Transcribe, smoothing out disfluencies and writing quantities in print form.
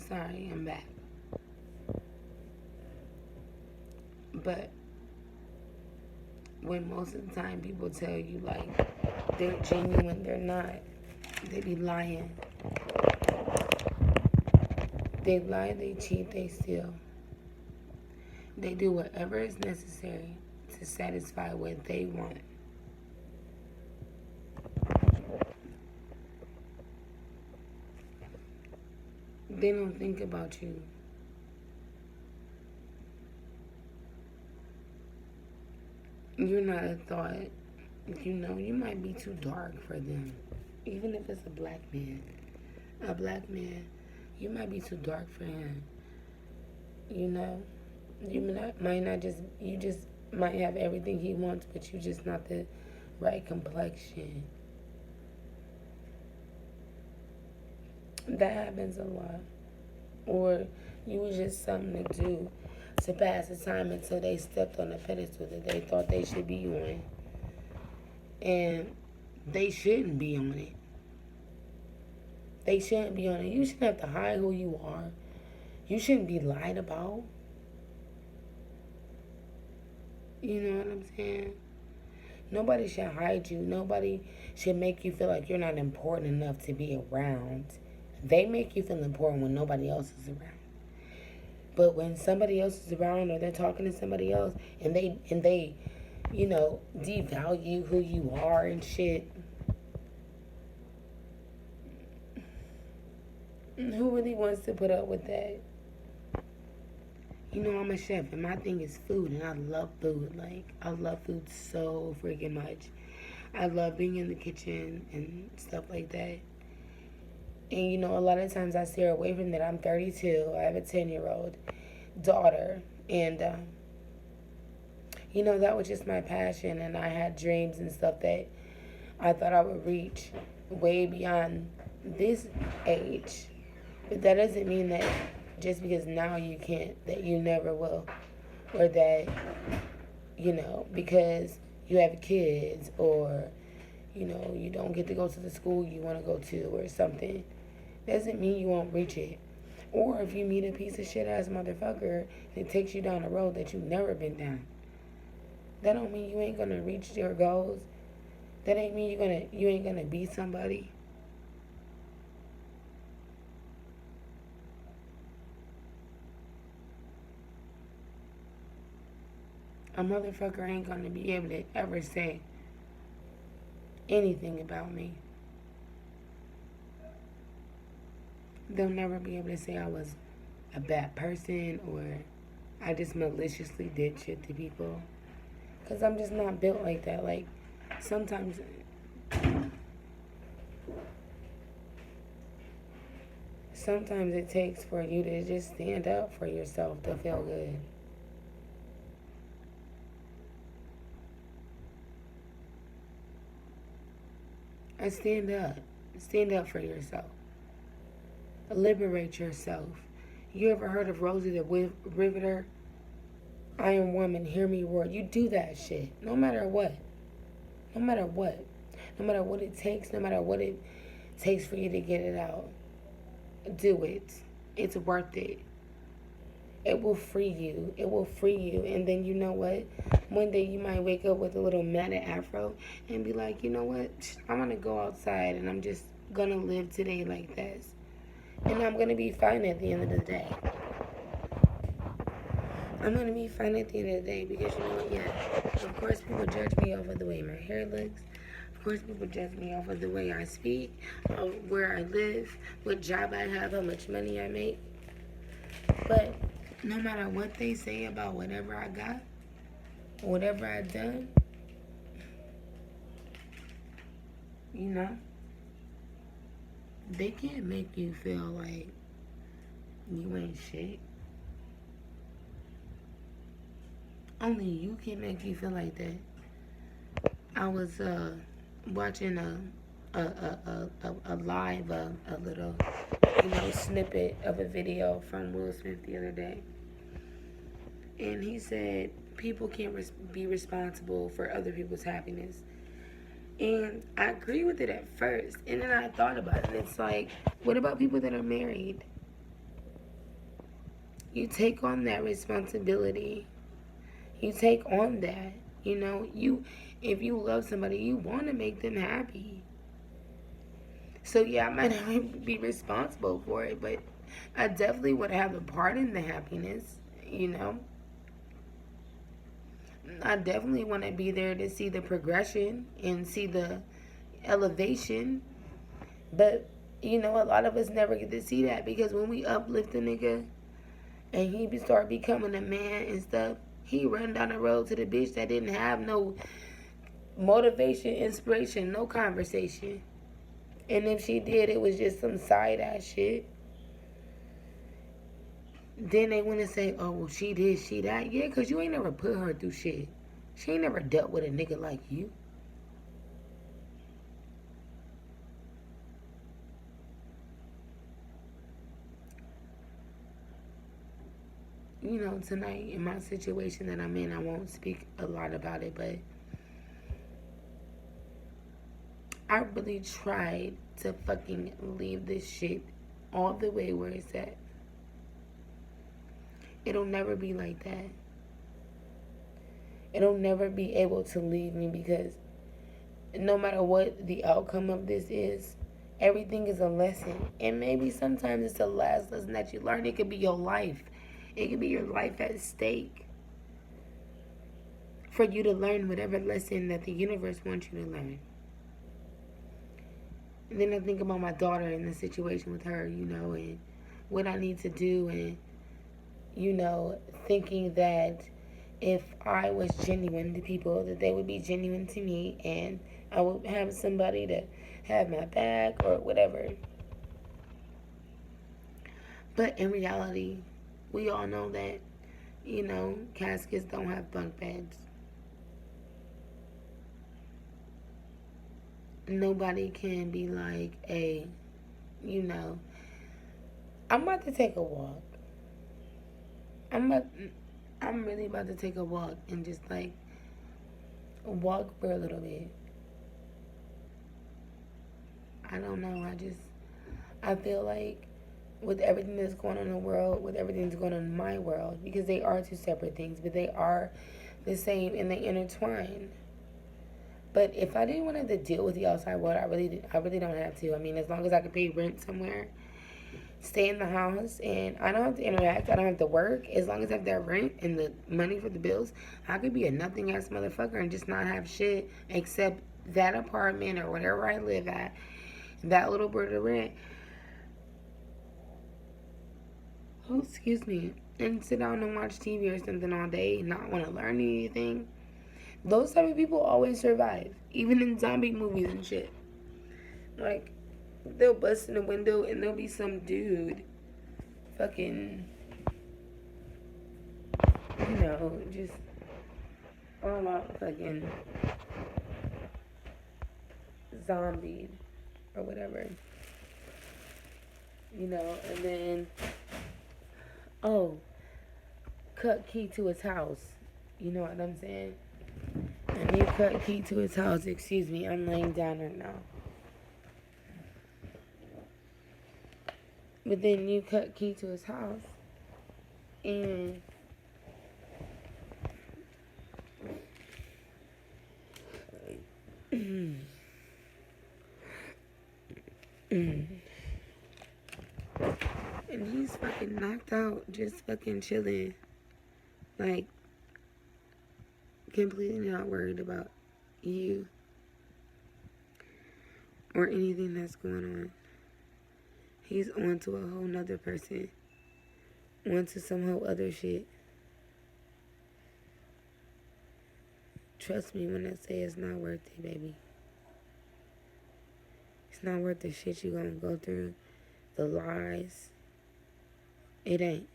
Sorry, I'm back. But when most of the time people tell you like they're genuine, they're not. They be lying. They lie, they cheat, they steal. They do whatever is necessary to satisfy what they want. They don't think about you. You're not a thought. You know, you might be too dark for them. Even if it's a black man. A black man, you might be too dark for him. You know? Might not just, you just might have everything he wants, but you just not the right complexion. That happens a lot. Or you was just something to do to pass the time until they stepped on a pedestal that they thought they should be on. And they shouldn't be on it. They shouldn't be on it. You shouldn't have to hide who you are. You shouldn't be lied about. You know what I'm saying? Nobody should hide you. Nobody should make you feel like you're not important enough to be around. They make you feel important when nobody else is around. But when somebody else is around or they're talking to somebody else and they devalue who you are and shit, who really wants to put up with that? You know, I'm a chef and my thing is food and I love food. Like, I love food so freaking much. I love being in the kitchen and stuff like that. And you know, a lot of times I steer away from that. I'm 32. I have a 10-year-old daughter. And, that was just my passion. And I had dreams and stuff that I thought I would reach way beyond this age. But that doesn't mean that just because now you can't, that you never will. Or that, because you have kids or, you don't get to go to the school you want to go to or something. Doesn't mean you won't reach it. Or if you meet a piece of shit ass motherfucker and it takes you down a road that you've never been down, that don't mean you ain't gonna reach your goals. That ain't mean you ain't gonna be somebody. A motherfucker ain't gonna be able to ever say anything about me. They'll never be able to say I was a bad person or I just maliciously did shit to people. Because I'm just not built like that. Like, sometimes it takes for you to just stand up for yourself to feel good. And stand up. Stand up for yourself. Liberate yourself. You ever heard of Rosie the Riveter? I am woman, hear me roar. You do that shit. No matter what. No matter what. No matter what it takes. No matter what it takes for you to get it out. Do it. It's worth it. It will free you. It will free you. And then you know what? One day you might wake up with a little matted afro and be like, you know what? I'm going to go outside and I'm just going to live today like this. And I'm going to be fine at the end of the day. I'm going to be fine at the end of the day because you know what? Yeah, of course people judge me off of the way my hair looks. Of course people judge me off of the way I speak, of where I live, what job I have, how much money I make. But no matter what they say about whatever I got, whatever I've done, they can't make you feel like you ain't shit. Only you can make you feel like that. I was watching a live, a little, snippet of a video from Will Smith the other day. And he said people can't be responsible for other people's happiness. And I agree with it at first. And then I thought about it. It's like, what about people that are married? You take on that responsibility. You take on that. You know, if you love somebody, you want to make them happy. So yeah, I might not be responsible for it, but I definitely would have a part in the happiness, you know. I definitely want to be there to see the progression and see the elevation. But, you know, a lot of us never get to see that because when we uplift a nigga and he start becoming a man and stuff, he run down the road to the bitch that didn't have no motivation, inspiration, no conversation. And if she did, it was just some side ass shit. Then they want to say, oh, well, she did, she that. Yeah, because you ain't never put her through shit. She ain't never dealt with a nigga like you. You know, tonight in my situation that I'm in, I won't speak a lot about it, but I really tried to fucking leave this shit all the way where it's at. It'll never be like that. It'll never be able to leave me because no matter what the outcome of this is, everything is a lesson. And maybe sometimes it's the last lesson that you learn. It could be your life. It could be your life at stake. For you to learn whatever lesson that the universe wants you to learn. And then I think about my daughter and the situation with her, you know, and what I need to do, and, you know, thinking that if I was genuine to people, that they would be genuine to me, and I would have somebody to have my back or whatever. But in reality, we all know that, you know, caskets don't have bunk beds. Nobody can be like, hey, you know, I'm about to take a walk. I'm about, I'm really about to take a walk and just like walk for a little bit. I don't know. I feel like with everything that's going on in the world, with everything that's going on in my world, because they are two separate things, but they are the same and they intertwine. But if I didn't want to have to deal with the outside world, I really don't have to. I mean, as long as I can pay rent somewhere, stay in the house, and I don't have to interact, I don't have to work. As long as I have that rent and the money for the bills, I could be a nothing ass motherfucker and just not have shit except that apartment or whatever I live at, that little bit of rent. Oh, excuse me. And sit down and watch TV or something all day, not want to learn anything. Those type of people always survive, even in zombie movies and shit. Like, they'll bust in the window and there'll be some dude fucking, you know, just all out fucking zombie or whatever. You know, and then, oh, cut key to his house. You know what I'm saying? And you cut key to his house. Excuse me, I'm laying down right now. But then you cut key to his house. And and he's fucking knocked out, just fucking chilling. Like, completely not worried about you or anything that's going on. He's on to a whole nother person. On to some whole other shit. Trust me when I say it's not worth it, baby. It's not worth the shit you gonna go through. The lies. It ain't.